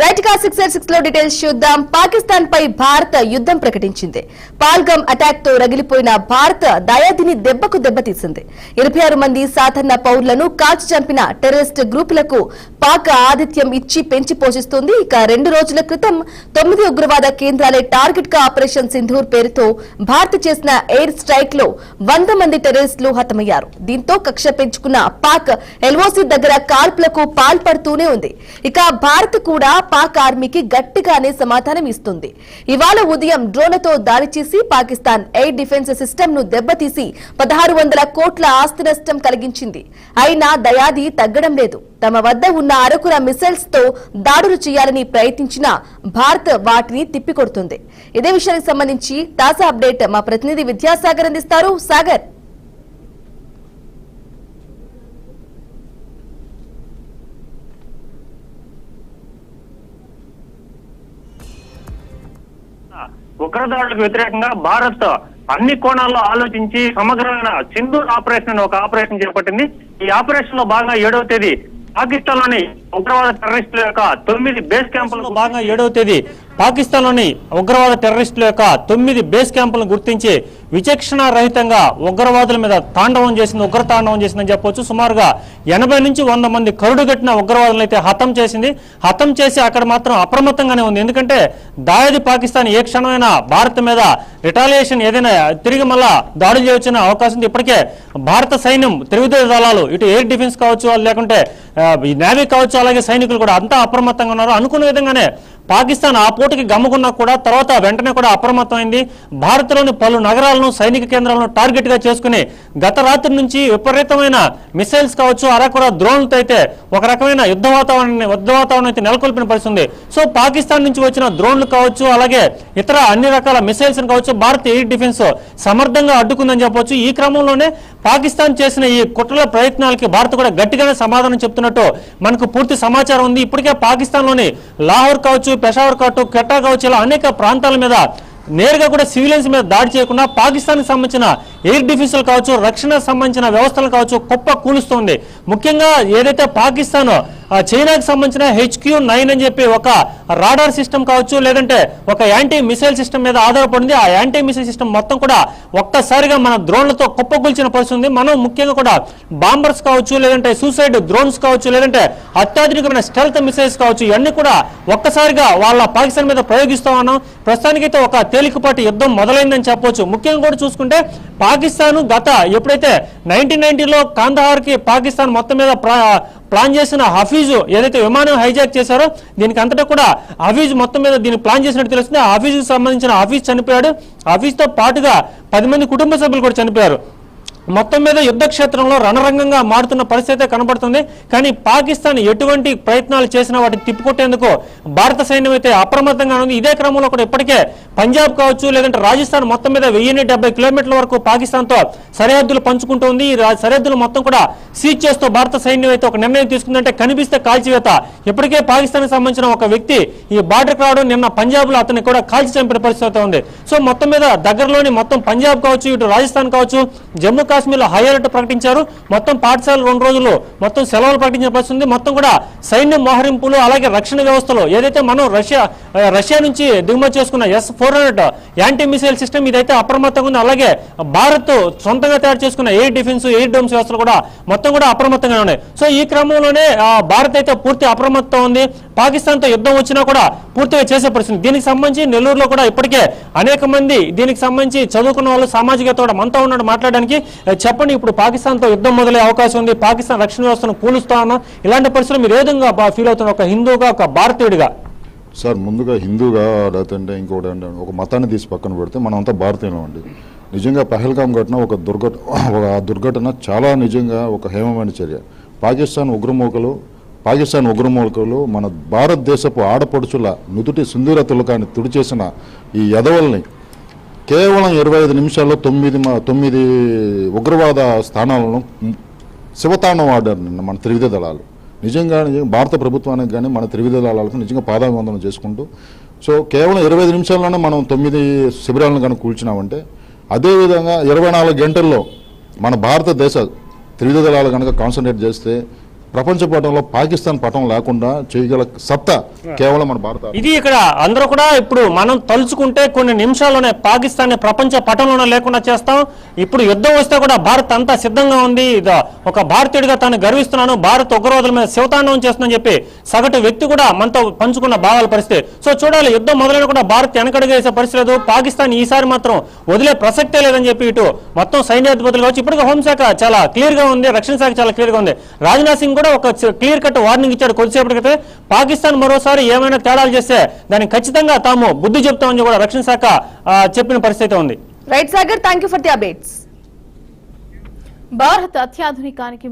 Right గా 6 లో details చూద్దాం. పాకిస్తాన్ పై భారత్ యుద్ధం ప్రకటించింది. పాల్గమ్ అటాక్ తో రగిలిపోయిన భారత్ దయాదిని దెబ్బకు దెబ్బతీసింది. 26 మంది సాధారణ పౌరులను కాల్చి చంపిన టెర్రరిస్ట్ గ్రూపులకు పాక్ ఆతిథ్యం ఇచ్చి పెంచి పోషిస్తుంది. ఇక 2 రోజుల క్రితం 9 ఉగ్రవాద కేంద్రాలే టార్గెట్ గా ఆపరేషన్ సింధూర్ పేరుతో భారత్ చేసిన ఎయిర్ స్ట్రైక్ లో 100 మంది టెర్రరిస్టులు హతమయ్యారు. దీంతో కక్ష పెంచుకున్న పాక్ ఎల్ఓసి దగ్గర కాల్పులకు పాల్పడుతూనే ఉంది. ఇక భారత్ కూడా పాక్ ఆర్మీకి గట్టిగానే సమాధానం ఇస్తుంది. ఇవాళ ఉదయం డ్రోన్లతో దాడి చేసి పాకిస్తాన్ ఎయిర్ డిఫెన్స్ సిస్టమ్ ను దెబ్బతీసి 1600 కోట్ల ఆస్తి నష్టం కలిగించింది. అయినా దయాది తగ్గడం లేదు. తమ వద్ద ఉన్న అరకుర మిసైల్స్ తో దాడులు చేయాలని ప్రయత్నించినా భారత్ వాటిని తిప్పికొడుతుంది. ఇదే విషయానికి సంబంధించి తాజా అప్డేట్ మా ప్రతినిధి విద్యాసాగర్ అందిస్తారు. సాగర్, ఉగ్రదాడులకు వ్యతిరేకంగా భారత్ అన్ని కోణాల్లో ఆలోచించి సమగ్రమైన సింధూర్ ఆపరేషన్ అని ఒక ఆపరేషన్ చేపట్టింది. ఈ ఆపరేషన్ లో భాగంగా 7వ తేదీ పాకిస్తాన్ లోని ఉగ్రవాద టెర్రరిస్టుల యొక్క 9 బేస్ క్యాంపుల్లో భాగంగా 7వ తేదీ పాకిస్తాన్ లోని ఉగ్రవాద టెర్రరిస్టుల యొక్క 9 బేస్ క్యాంపులను గుర్తించి విచక్షణ రహితంగా ఉగ్రవాదుల మీద తాండవం చేసింది, ఉగ్ర తాండవం చేసిందని చెప్పొచ్చు. సుమారుగా 80 నుంచి 100 మంది కరుడుగట్టిన ఉగ్రవాదులను అయితే హతం చేసింది. హతం చేసి అక్కడ మాత్రం అప్రమత్తంగానే ఉంది. ఎందుకంటే దాయాది పాకిస్తాన్ ఏ క్షణమైనా భారత్ మీద రిటాలియేషన్ ఏదైనా తిరిగి మళ్ళా దాడులు చేయొచ్చిన అవకాశం ఉంది. ఇప్పటికే భారత సైన్యం త్రివిధ దళాలు ఇటు ఎయిర్ డిఫెన్స్ కావచ్చు, లేకుంటే నేవీ కావచ్చు, అలాగే సైనికులు కూడా అంతా అప్రమత్తంగా ఉన్నారు. అనుకున్న విధంగానే పాకిస్తాన్ ఆ పూటకి గమ్ముకున్నా కూడా తర్వాత వెంటనే కూడా అప్రమత్తమైంది. భారత్లోని పలు నగరాలను సైనిక కేంద్రాలను టార్గెట్ గా చేసుకుని గత రాత్రి నుంచి విపరీతమైన మిసైల్స్ కావచ్చు, అరకుర డ్రోన్లతో అయితే ఒక రకమైన యుద్ధ వాతావరణం అయితే నెలకొల్పిన పరిస్థితుంది. సో పాకిస్తాన్ నుంచి వచ్చిన డ్రోన్లు కావచ్చు, అలాగే ఇతర అన్ని రకాల మిసైల్స్ కావచ్చు, భారత్ ఎయిర్ డిఫెన్స్ సమర్థంగా అడ్డుకుందని చెప్పొచ్చు. ఈ క్రమంలోనే పాకిస్తాన్ చేసిన ఈ కుట్రల ప్రయత్నాలకి భారత్ కూడా గట్టిగానే సమాధానం చెప్తున్నట్టు మనకు పూర్తి సమాచారం ఉంది. ఇప్పటికే పాకిస్తాన్ లోని లాహోర్ కావచ్చు, పెషావర్ కావచ్చు, కెట్టా కావచ్చు, ఇలా అనేక ప్రాంతాల మీద నేరుగా కూడా సివిలియన్స్ మీద దాడి చేయకుండా పాకిస్తాన్ కి సంబంధించిన ఎయిర్ డిఫెన్స్ కావచ్చు, రక్షణ సంబంధించిన వ్యవస్థలు కావచ్చు కుప్ప కూలుస్తోంది. ముఖ్యంగా ఏదైతే పాకిస్తాన్ చైనాకి సంబంధించిన HQ-9 అని చెప్పి ఒక రాడార్ సిస్టమ్ కావచ్చు, లేదంటే ఒక యాంటీ మిసైల్ సిస్టమ్ మీద ఆధారపడింది. ఆ యాంటీ మిసైల్ సిస్టమ్ మొత్తం కూడా ఒక్కసారిగా మన డ్రోన్లతో కుప్పకూల్చిన పరిస్థితి. మనం ముఖ్యంగా కూడా బాంబర్స్ కావచ్చు, లేదంటే సూసైడ్ డ్రోన్స్ కావచ్చు, లేదంటే అత్యాధునికమైన స్టెల్త్ మిసైల్స్ కావచ్చు, ఇవన్నీ కూడా ఒక్కసారిగా వాళ్ళ పాకిస్తాన్ మీద ప్రయోగిస్తూ ఉన్నాం. ప్రస్తుతానికైతే ఒక తేలికపాటి యుద్ధం మొదలైందని చెప్పొచ్చు. ముఖ్యంగా కూడా చూసుకుంటే పాకిస్తాన్ గత ఎప్పుడైతే 1990లో కాందహార్ కి పాకిస్తాన్ మొత్తం మీద ప్లాన్ చేసిన హఫీజ్ ఏదైతే విమానం హైజాక్ చేశారో దీనికి అంతటా కూడా హఫీజ్ మొత్తం మీద దీన్ని ప్లాన్ చేసినట్టు తెలుస్తుంది. ఆ హఫీజ్ కి సంబంధించిన హఫీజ్ చనిపోయాడు. హఫీజ్ తో పాటుగా 10 మంది కుటుంబ సభ్యులు కూడా చనిపోయారు. మొత్తం మీద యుద్ధ క్షేత్రంలో రణరంగంగా మారుతున్న పరిస్థితి కనబడుతుంది. కానీ పాకిస్తాన్ ఎటువంటి ప్రయత్నాలు చేసినా వాటిని తిప్పుకొట్టేందుకు భారత సైన్యం అయితే అప్రమత్తంగా ఉంది. ఇదే క్రమంలో కూడా ఇప్పటికే పంజాబ్ కావచ్చు, లేదంటే రాజస్థాన్ మొత్తం మీద 1070 కిలోమీటర్ల వరకు పాకిస్తాన్ తో సరిహద్దులు పంచుకుంటుంది. ఈ సరిహద్దులు మొత్తం కూడా సీజ్ చేస్తూ భారత సైన్యం అయితే ఒక నిర్ణయం తీసుకుందంటే కనిపిస్తే కాల్చివేత. ఇప్పటికే పాకిస్తాన్ కి సంబంధించిన ఒక వ్యక్తి ఈ బార్డర్కి రావడం, నిన్న పంజాబ్ లో అతన్ని కూడా కాల్చి చంపిన పరిస్థితి ఉంది. సో మొత్తం మీద దగ్గరలోని మొత్తం పంజాబ్ కావచ్చు, ఇటు రాజస్థాన్ కావచ్చు, జమ్మూ కాశ్మీర్ లో హై అలర్ట్ ప్రకటించారు. మొత్తం పాఠశాలలు 2 రోజులు మొత్తం సెలవులు ప్రకటించిన పరిస్థితి. మొత్తం కూడా సైన్యం మోహరింపులు, అలాగే రక్షణ వ్యవస్థలో ఏదైతే మనం రష్యా నుంచి దిగుమతి చేసుకున్న S-400 యాంటీ మిసైల్ సిస్టమ్ ఇదైతే అప్రమత్తంగా ఉంది. అలాగే భారత్ సొంతంగా తయారు చేసుకున్న ఎయిర్ డిఫెన్స్, ఎయిర్ డోమ్స్ వ్యవస్థలు కూడా మొత్తం కూడా అప్రమత్తంగా ఉన్నాయి. సో ఈ క్రమంలోనే భారత్ అయితే పూర్తి అప్రమత్తం ఉంది. పాకిస్తాన్ తో యుద్ధం వచ్చినా కూడా పూర్తిగా చేసే పరిస్థితి. దీనికి సంబంధించి నెల్లూరులో కూడా ఇప్పటికే అనేక మంది దీనికి సంబంధించి చదువుకున్న వాళ్ళు సామాజికత కూడా మనతో ఉన్నాడు మాట్లాడడానికి. చెప్పండి, ఇప్పుడు పాకిస్తాన్ తో యుద్ధం మొదలయ్యే అవకాశం ఉంది, పాకిస్తాన్ రక్షణ వ్యవస్థను కూలుస్తా ఉన్నాం, ఇలాంటి పరిస్థితులు మీరు ఏ విధంగా ఫీల్ అవుతున్నారు ఒక హిందూగా, ఒక భారతీయుడిగా? సార్, ముందుగా హిందూగా లేదంటే ఇంకోటి అంటే ఒక మతాన్ని తీసి పక్కన పెడితే మనం అంతా భారతీయులం అండి. నిజంగా పహల్గామ్ ఘటన ఒక దుర్ఘటన చాలా నిజంగా ఒక హేమమైన చర్య. పాకిస్తాన్ ఉగ్రమూలకులు మన భారతదేశపు ఆడపడుచుల నుదుటి సింధూర తిలకాన్ని తుడిచేసిన ఈ యదవల్ని కేవలం 25 నిమిషాల్లో 9 ఉగ్రవాద స్థానాలను శివతాండం ఆడారు నిన్న మన త్రివిధ దళాలు. నిజంగా భారత ప్రభుత్వానికి కానీ మన త్రివిధ దళాలకు నిజంగా పాదాభివందనం చేసుకుంటూ, సో కేవలం 25 నిమిషాల్లోనే మనం 9 శిబిరాలను కనుక కూల్చినామంటే, అదేవిధంగా 24 గంటల్లో మన భారతదేశ త్రివిధ దళాలు కనుక కాన్సన్ట్రేట్ చేస్తే ప్రపంచ పటంలో పాకిస్తాన్ పటం లేకుండా చేయగల సత్తా కేవలం మన భారత. ఇది ఇక్కడ అందరూ కూడా ఇప్పుడు మనం తలుచుకుంటే కొన్ని నిమిషాల్లోనే పాకిస్తాన్ ప్రపంచ పటంలోనే లేకుండా చేస్తాం. ఇప్పుడు యుద్ధం వస్తే కూడా భారత్ అంతా సిద్ధంగా ఉంది. ఒక భారతీయుడిగా తాను గర్విస్తున్నాను, భారత్ ఉగ్రవాదుల మీద శివతాండవం చేస్తుందని చెప్పి సగటు వ్యక్తి కూడా మనతో పంచుకున్న భావాల పరిస్థితి. సో చూడాలి, యుద్ధం మొదలైన కూడా భారత్ వెనకడుగేసే పరిస్థితి లేదు. పాకిస్తాన్ ఈసారి మాత్రం వదిలే ప్రసక్తే లేదని చెప్పి ఇటు మొత్తం సైన్యాధిపతులు కావచ్చు, ఇప్పటికే హోంశాఖ చాలా క్లియర్ గా ఉంది, రక్షణ శాఖ చాలా క్లియర్ గా ఉంది. రాజ్నాథ్ సింగ్ కూడా ఒక క్లియర్ కట్ వార్నింగ్ ఇచ్చాడు కొద్దిసేపటికైతే. పాకిస్తాన్ మరోసారి ఏమైనా తేడాలు చేస్తే దానికి ఖచ్చితంగా తాము బుద్ధి చెప్తామని కూడా రక్షణ శాఖ చెప్పిన పరిస్థితి ఉంది. Right Sagar, thank you for the updates. Bharat అత్యాధునికానికి